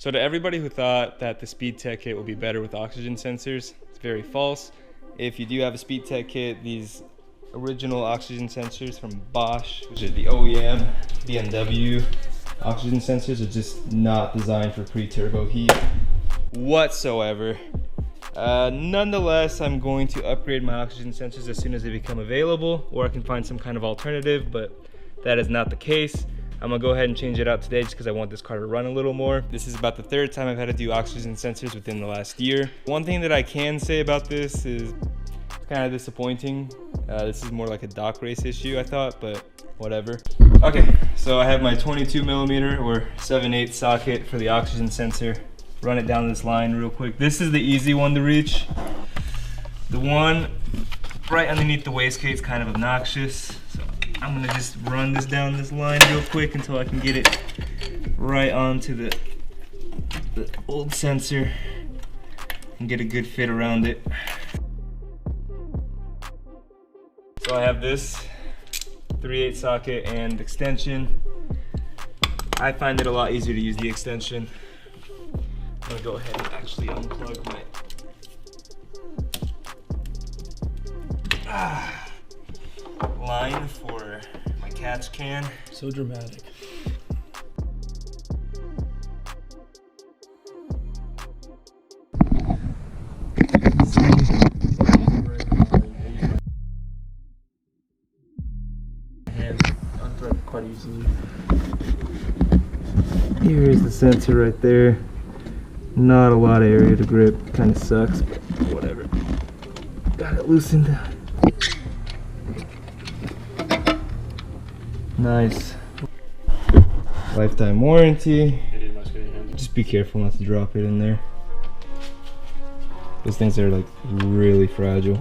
So to everybody who thought that the Speedtech kit will be better with oxygen sensors, it's very false. If you do have a Speedtech kit, these original oxygen sensors from Bosch, which is the OEM, BMW oxygen sensors, are just not designed for pre-turbo heat whatsoever. Nonetheless, I'm going to upgrade my oxygen sensors as soon as they become available, or I can find some kind of alternative, but that is not the case. I'm gonna go ahead and change it out today just because I want this car to run a little more. This is about the third time I've had to do oxygen sensors within the last year. One thing that I can say about this is it's kind of disappointing. This is more like a dock race issue, I thought, but whatever. Okay, so I have my 22mm or 7/8 socket for the oxygen sensor. Run it down this line real quick. This is the easy one to reach. The one right underneath the wastegate is kind of obnoxious. So I'm gonna just run this down this line real quick until I can get it right onto the old sensor and get a good fit around it. So I have this 3/8 socket and extension. I find it a lot easier to use the extension. I'm gonna go ahead and actually unplug my line for my catch can. So dramatic. Hands unthread quite easily. Here is the sensor right there. Not a lot of area to grip, kind of sucks, but whatever. Got it loosened. Nice. Lifetime warranty. Just be careful not to drop it in there. Those things are like really fragile.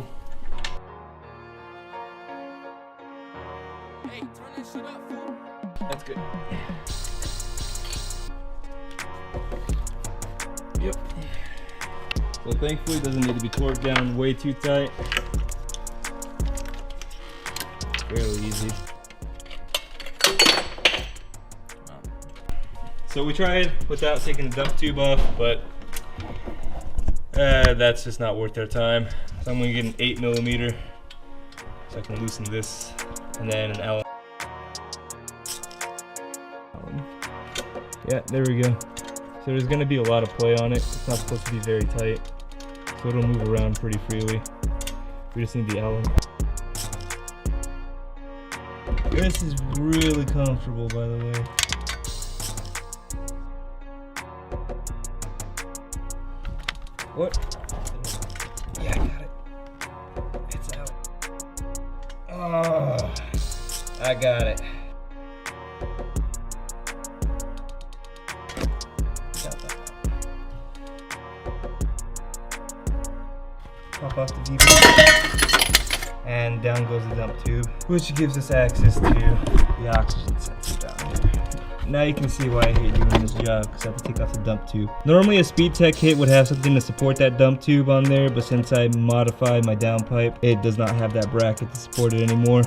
Hey, turn that shit up, fool. That's good. Yep. So thankfully it doesn't need to be torqued down way too tight. Fairly easy. So we tried without taking the dump tube off, but that's just not worth our time. So I'm gonna get an 8mm so I can loosen this, and then an Allen. Yeah, there we go. So there's gonna be a lot of play on it. It's not supposed to be very tight, so it'll move around pretty freely. We just need the Allen. This is really comfortable, by the way. What? Yeah, I got it. It's out. Oh, I got it. Got that. Pop off the V-band, and down goes the dump tube, which gives us access to the oxygen sensor down here. Now you can see why I hate doing this job, because I have to take off the dump tube. Normally a Speedtech kit would have something to support that dump tube on there, but since I modified my downpipe, it does not have that bracket to support it anymore.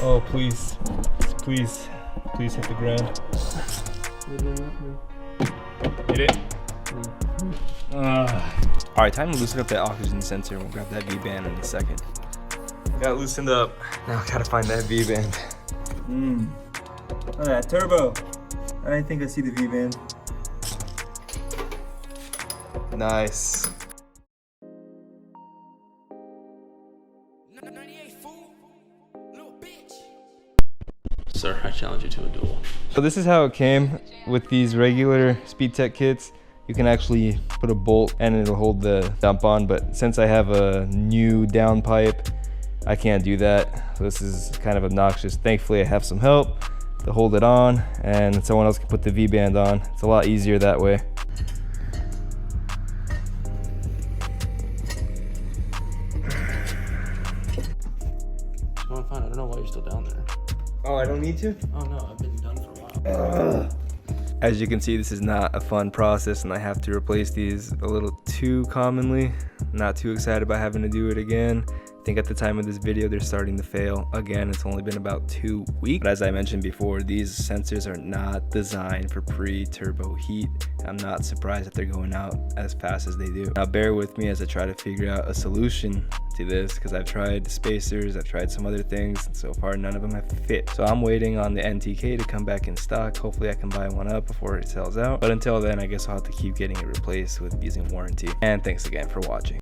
Oh, please, please, please hit the ground. Hit it? Alright, time to loosen up that oxygen sensor, and we'll grab that V-band in a second. Got it loosened up. Now I gotta find that V-band. Oh, that turbo. I think I see the V-band. Nice. Sir, I challenge you to a duel. So this is how it came with these regular Speedtech kits. You can actually put a bolt and it'll hold the dump on, but since I have a new downpipe, I can't do that. So this is kind of obnoxious. Thankfully I have some help to hold it on, and someone else can put the V-band on. It's a lot easier that way. I'm fine. I don't know why you're still down there. Oh, I don't need to? Oh no, I've been done for a while. As you can see, this is not a fun process, and I have to replace these a little too commonly. Not too excited about having to do it again. I think at the time of this video, they're starting to fail. Again, it's only been about 2 weeks. But as I mentioned before, these sensors are not designed for pre-turbo heat. I'm not surprised that they're going out as fast as they do. Now bear with me as I try to figure out a solution to this, because I've tried spacers, I've tried some other things, and so far none of them have fit. So I'm waiting on the NTK to come back in stock. Hopefully I can buy one up before it sells out. But until then, I guess I'll have to keep getting it replaced with using warranty. And thanks again for watching.